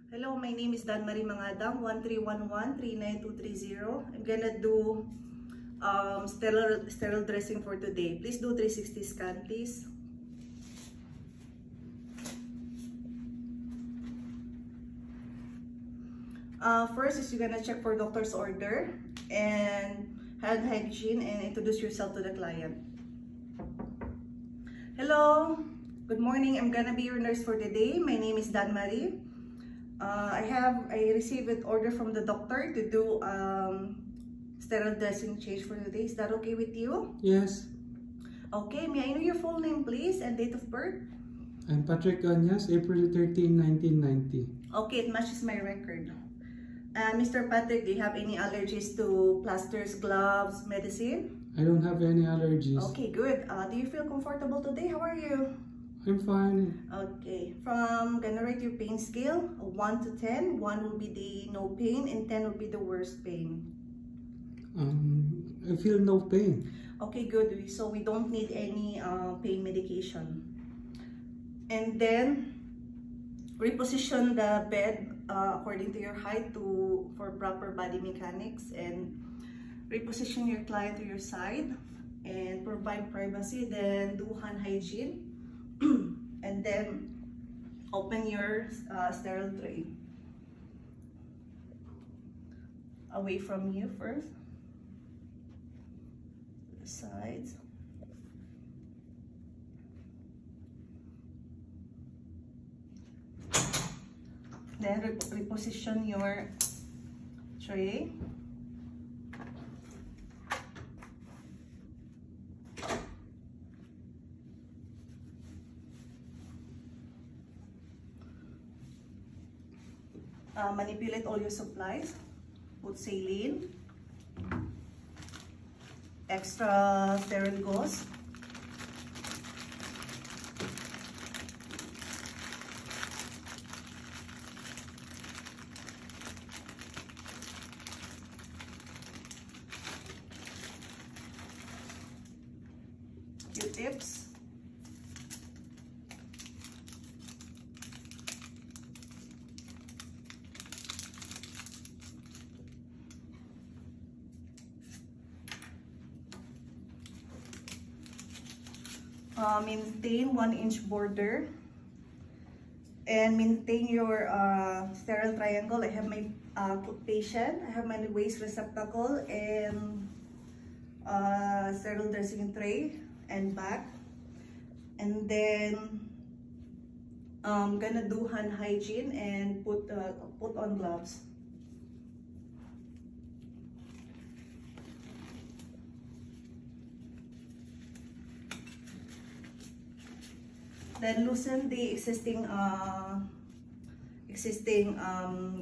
Hello, my name is Dan Marie Mangadang, 1311-39230. I'm gonna do sterile dressing for today. Please do 360 scan, please. First is you're gonna check for doctor's order and hand hygiene and introduce yourself to the client. Hello, good morning. I'm gonna be your nurse for today. My name is Dan Marie. I received an order from the doctor to do sterile dressing change for today. Is that okay with you? Yes. Okay, may I know your full name please and date of birth? I'm Patrick Cañas, April 13, 1990. Okay, it matches my record. Mr. Patrick, do you have any allergies to plasters, gloves, medicine? I don't have any allergies. Okay, good. Do you feel comfortable today? How are you? I'm fine. Okay, from gonna rate your pain scale, 1 to 10. 1 will be the no pain and 10 will be the worst pain. I feel no pain. Okay, good. So we don't need any pain medication. And then reposition the bed according to your height for proper body mechanics, and reposition your client to your side and provide privacy. Then do hand hygiene. And then open your sterile tray away from you first, the sides, then reposition your tray. Manipulate all your supplies. Put saline, extra sterile gauze, Q-tips, maintain 1-inch border, and maintain your sterile triangle. I have my patient, I have my waste receptacle and sterile dressing tray and back. And then I'm gonna do hand hygiene and put on gloves. Then loosen the existing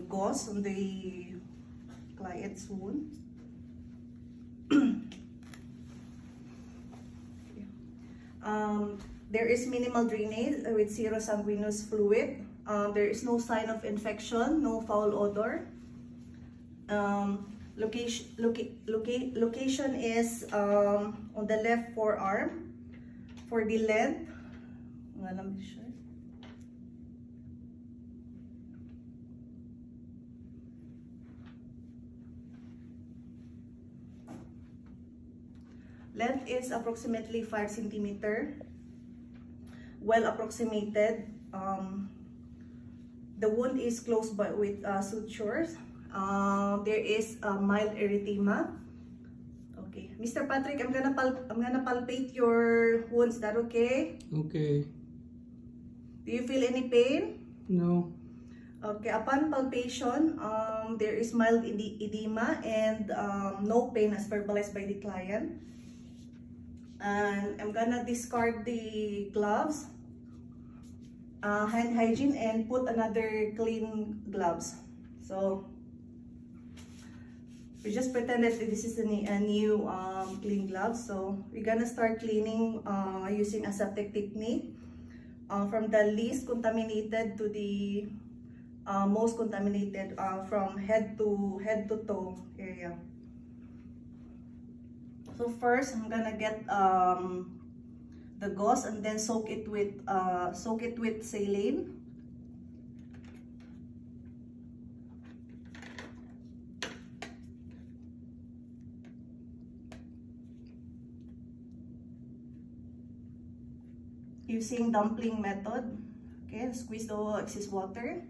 gauze on the client's wound. There is minimal drainage with zero sanguineous fluid. There is no sign of infection, no foul odor. Location is on the left forearm. For the length, length is approximately 5 centimeters. Well approximated. The wound is closed with sutures. There is a mild erythema. Okay, Mr. Patrick, I'm gonna palpate your wounds. Is that okay? Okay. Do you feel any pain? No. Okay, upon palpation, there is mild edema and no pain as verbalized by the client. And I'm gonna discard the gloves, hand hygiene, and put another clean gloves. So we just pretend that this is a new clean gloves. So we're gonna start cleaning using aseptic technique. From the least contaminated to the most contaminated, from head to toe area. So first, I'm gonna get the gauze and then soak it with saline. using dumpling method. Okay, squeeze the excess water.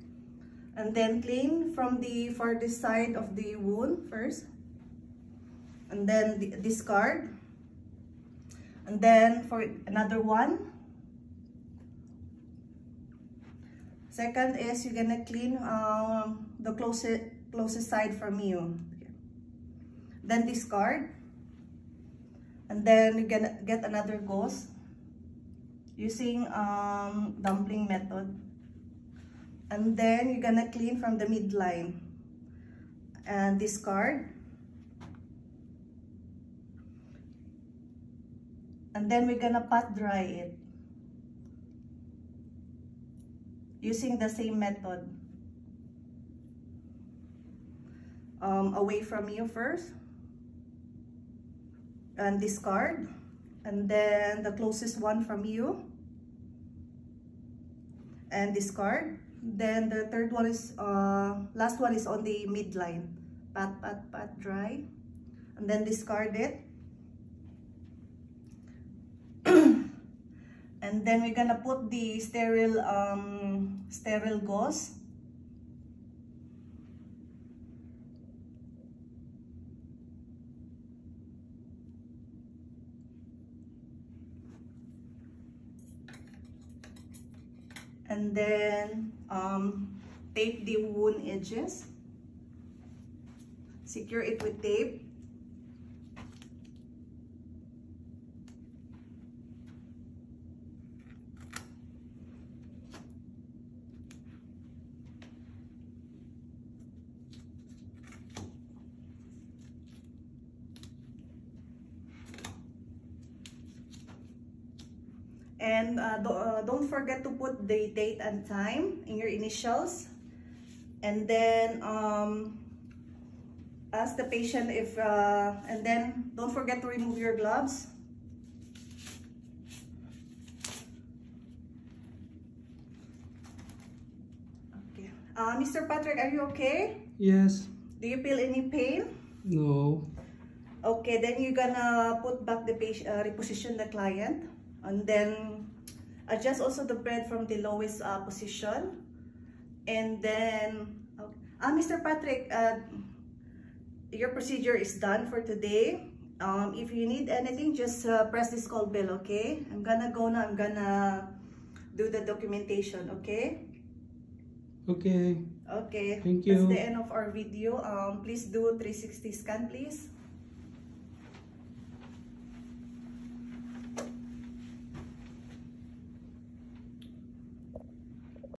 And then clean from the farthest side of the wound first. And then discard. And then for another one. Second is you're gonna clean the closest side from you. Then discard. And then you're gonna get another gauze using dumpling method. And then you're gonna clean from the midline and discard. And then we're gonna pat dry it using the same method. Away from you first and discard, and then the closest one from you and discard. Then the third one is last one is on the midline. Pat dry, and then discard it. And then we're gonna put the sterile gauze. And then tape the wound edges. Secure it with tape. And don't forget to put the date and time in your initials. And then ask the patient if, and then don't forget to remove your gloves. Okay. Mr. Patrick, are you okay? Yes. Do you feel any pain? No. Okay, then you're gonna put back the patient, reposition the client. And then adjust also the bread from the lowest position. And then, Mr. Patrick, your procedure is done for today. If you need anything, just press this call bell, okay? I'm gonna go now. I'm gonna do the documentation, okay? Okay. Okay. Thank you. That's the end of our video. Please do 360 scan, please.